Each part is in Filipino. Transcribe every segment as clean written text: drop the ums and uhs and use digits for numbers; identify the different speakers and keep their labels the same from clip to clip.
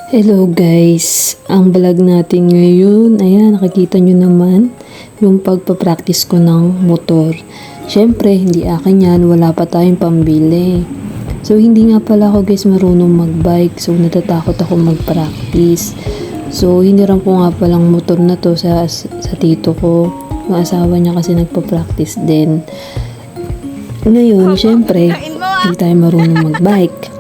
Speaker 1: Hello guys, ang vlog natin ngayon, ayan nakikita nyo naman yung pagpapractice ko ng motor. Syempre, hindi akin yan, wala pa tayong pambili. So hindi nga pala ako guys marunong magbike, so natatakot ako magpractice. So hiniram ko nga palang motor na to sa tito ko, yung asawa niya kasi nagpapractice din. Ngayon, syempre, hindi tayo marunong magbike.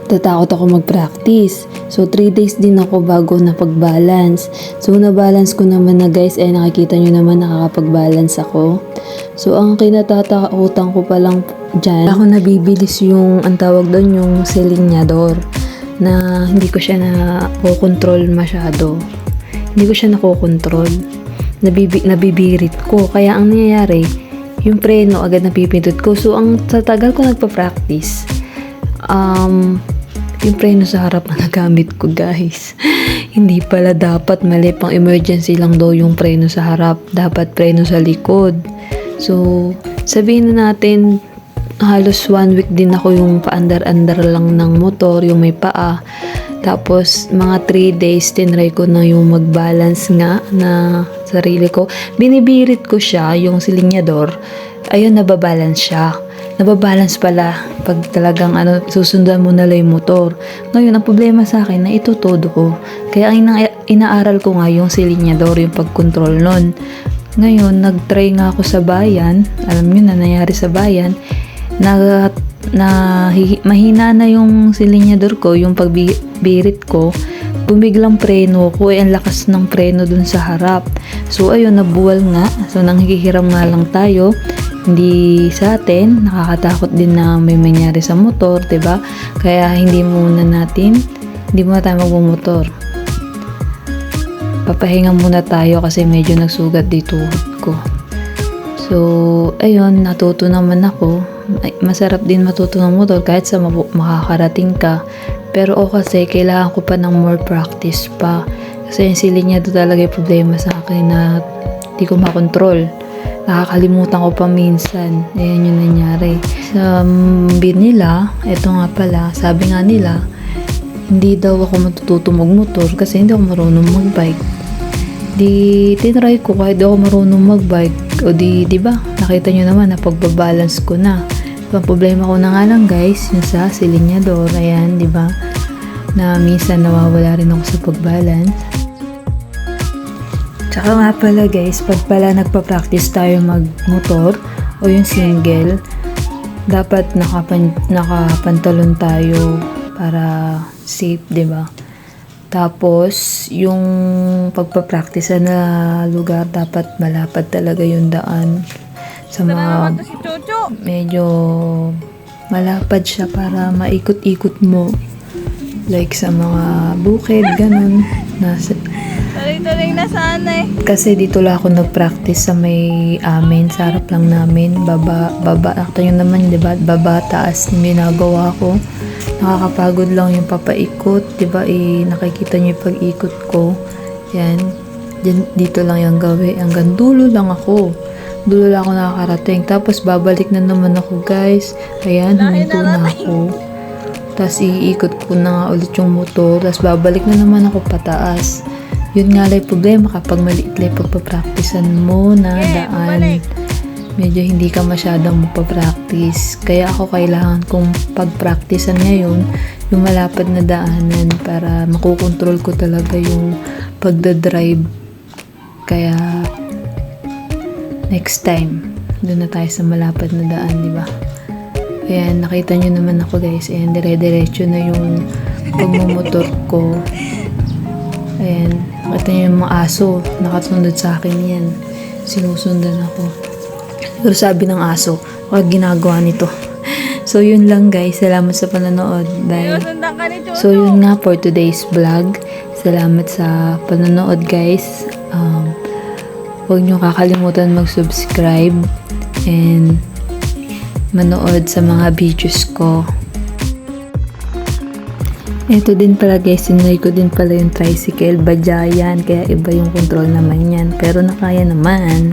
Speaker 1: Tatakot ako mag-practice. So, 3 days din ako bago napag-balance. So, na-balance ko naman na guys, ay nakikita nyo naman nakakapag-balance ako. So, ang kinatatakutan ko palang dyan, ako nabibilis yung, ang tawag doon, yung silinyador, na hindi ko siya nakokontrol masyado. Hindi ko siya nakokontrol. Nabibirit ko. Kaya ang nangyayari, yung preno agad napipindot ko. So, sa tagal ko nagpa-practice, yung preno sa harap na nagamit ko guys. Hindi pala dapat, mali, pang emergency lang daw yung preno sa harap. Dapat preno sa likod. So, sabihin na natin, halos 1 week din ako yung paandar-andar lang ng motor, yung may paa. Tapos, mga 3 days, tinry ko na yung mag-balance nga na sarili ko. Binibirit ko siya, yung silinyador. Ayun, nababalance siya. Nababalance pala pag talagang susundan mo na lang yung motor. Ngayon, ang problema sa akin na itutodo ko. Kaya inaaral ko nga yung silinyador, yung pag-control nun. Ngayon, nag-try nga ako sa bayan. Alam nyo na nangyari sa bayan. Mahina na yung silinyador ko, yung pagbirit ko. Bumiglang preno ko, ang lakas ng preno dun sa harap. So, ayun, nabuwal nga. So, nanghihiram nga lang tayo. Hindi sa atin, nakakatakot din na may mangyari sa motor, 'di ba? Kaya hindi muna tayo magmumotor. Papahinga muna tayo kasi medyo nagsugat dito ko. So, ayun, natuto naman ako. Masarap din matuto ng motor kahit sa makakarating ka. Pero kasi kailangan ko pa ng more practice pa. Kasi yung silinya doon talaga yung problema sa akin na hindi ko makontrol. Nakakalimutan ko pa minsan. Ayan yung nangyari. Sa nila, eto nga pala, sabi nga nila, hindi daw ako matututo magmotor kasi hindi ako marunong magbike. Di, tinry ko kahit di ako marunong magbike. O di ba? Nakita nyo naman na pagbabalance ko na. Ang problema ko na nga lang guys, yung sa silinyador. Ayan, di ba? Na minsan nawawala rin ako sa pagbalance. Tsaka nga pala guys, pag pala nagpa-practice tayo magmotor o yung single, dapat nakapantalon tayo para safe, 'di ba? Tapos, yung pagpa-practice na lugar, dapat malapad talaga yung daan. Sa mga medyo malapad siya para maikot-ikot mo. Like sa mga bukid, ganun. Tuloy-tuloy na sana eh. Kasi dito lang ako nag-practice sa may amin, sa harap lang namin. Baba, akta yun naman, diba? Baba, taas yung ginagawa ko. Nakakapagod lang yung papaikot, diba? Nakikita niyo yung pag-ikot ko. Yan. Dito lang yung gawin. Hanggang dulo lang ako. Dulo lang ako nakakarating. Tapos babalik na naman ako guys. Ayan, huminto na ako. Tapos iikot ko na nga ulit yung motor. Tapos babalik na naman ako pataas. Yun nga lang problema kapag maliit lang pagpapracticean mo na daan. Medyo hindi ka masyadong magpapractice. Kaya ako kailangan kong pagpracticean ngayon yung malapad na daanan para makukontrol ko talaga yung pagdadrive. Kaya next time, doon na tayo sa malapad na daan, di ba? Ayan, nakita nyo naman ako guys. Ayan, dire-diretso na yung pagmumotor ko. Ayan, nakita nyo yung mga aso. Nakasundod sa akin yan. Sinusundan ako. Pero sabi ng aso, bakit ginagawa nito? So, yun lang guys. Salamat sa panonood. So, yun nga for today's vlog. Salamat sa panonood guys. Huwag nyo kakalimutan mag-subscribe and manood sa mga videos ko. Ito din pala guys, sinunay ko din pala yung tricycle, Bajayan, kaya iba yung control naman yan, pero nakaya naman.